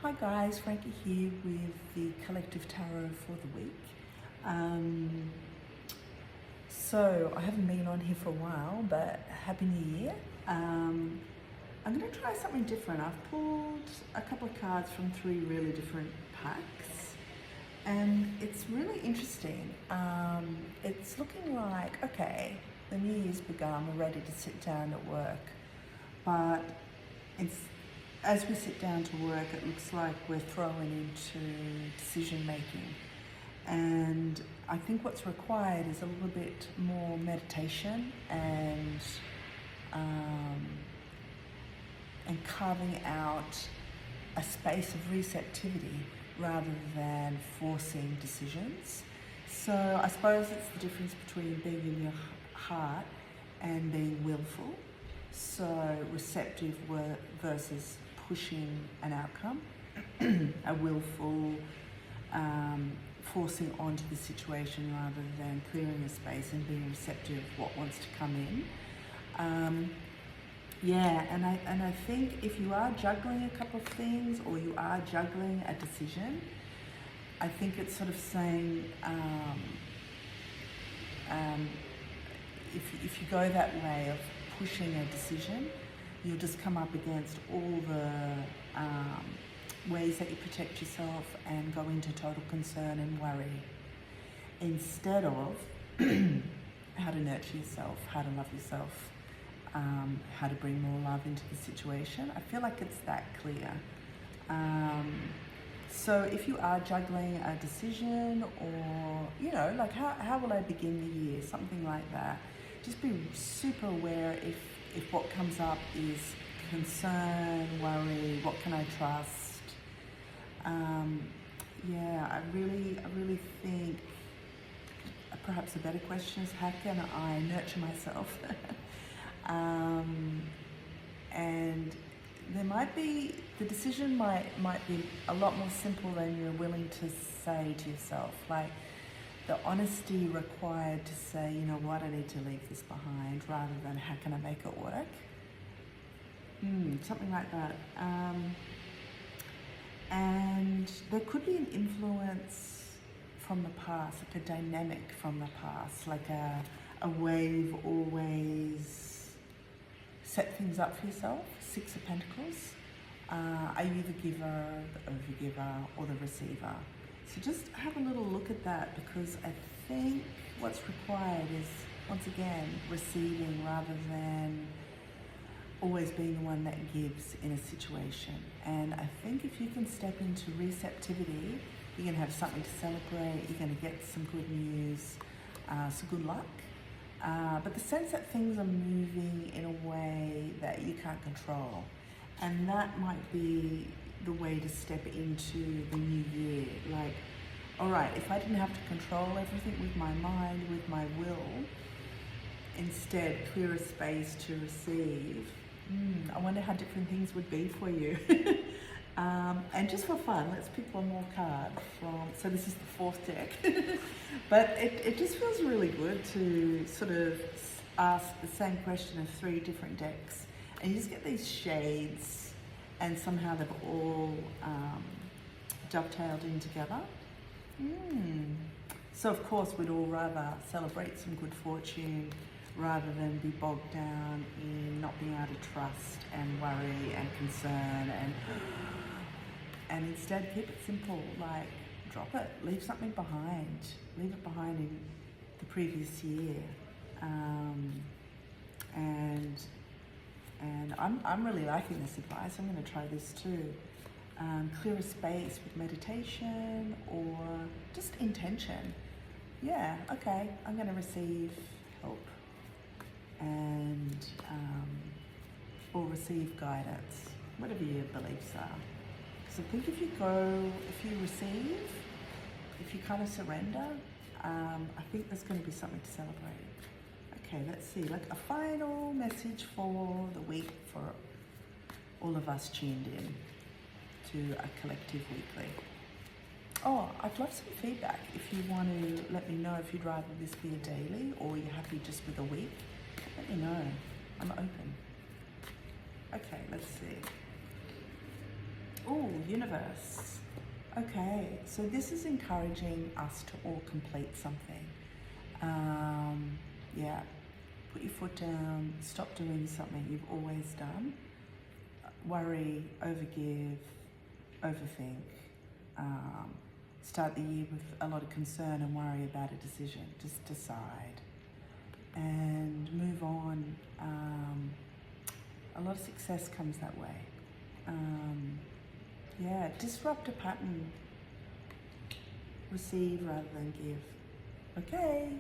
Hi guys, Frankie here with the Collective Tarot for the week. So I haven't been on here for a while, but Happy New Year. I'm going to try something different. I've pulled a couple of cards from three really different packs, and it's really interesting. It's looking like, okay, the new year's begun, we're ready to sit down at work, but as we sit down to work, it looks like we're thrown into decision making. And I think what's required is a little bit more meditation and carving out a space of receptivity rather than forcing decisions. So I suppose it's the difference between being in your heart and being willful. So receptive versus pushing an outcome, a willful forcing onto the situation rather than clearing a space and being receptive of what wants to come in. And I think if you are juggling a couple of things or you are juggling a decision, I think it's sort of saying if you go that way of pushing a decision, you'll just come up against all the ways that you protect yourself and go into total concern and worry, instead of how to nurture yourself, how to love yourself, how to bring more love into the situation. I feel like it's that clear. So if you are juggling a decision, or like how will I begin the year, something like that, just be super aware if what comes up is concern, worry, what can I trust? I really think perhaps a better question is, how can I nurture myself? And there might be, the decision might be a lot more simple than you're willing to say to yourself. Like the honesty required to say, you know what, I need to leave this behind, rather than how can I make it work? Something like that. And there could be an influence from the past, like a dynamic from the past, like a way you've always set things up for yourself. Six of Pentacles. Are you the giver, the overgiver, or the receiver? So just have a little look at that, because I think what's required is, once again, receiving rather than always being the one that gives in a situation. And I think if you can step into receptivity, you're going to have something to celebrate, you're going to get some good news, some good luck. But the sense that things are moving in a way that you can't control. And that might be the way to step into the new year. Like, all right, if I didn't have to control everything with my mind, with my will, instead clear a space to receive, I wonder how different things would be for you. And just for fun, let's pick one more card from, so this is the fourth deck. But it just feels really good to sort of ask the same question of three different decks. And you just get these shades, and somehow they've all dovetailed in together. So of course we'd all rather celebrate some good fortune rather than be bogged down in not being able to trust and worry and concern, and instead keep it simple, like drop it, leave something behind, leave it behind in the previous year. And I'm really liking this advice. I'm going to try this too. Clear a space with meditation or just intention. Yeah, okay, I'm going to receive help and or receive guidance, whatever your beliefs are. So I think if you receive, if you kind of surrender, I think there's going to be something to celebrate. Okay, let's see, like a final message for the week for all of us tuned in to a collective weekly. Oh, I'd love some feedback. If you want to let me know if you'd rather this be a daily or you're happy just with a week, let me know. I'm open. Okay, let's see. Oh, universe. Okay, so this is encouraging us to all complete something. Yeah, put your foot down, stop doing something you've always done. Worry, overgive, overthink. Start the year with a lot of concern and worry about a decision. Just decide and move on. A lot of success comes that way. Yeah, disrupt a pattern. Receive rather than give. Okay.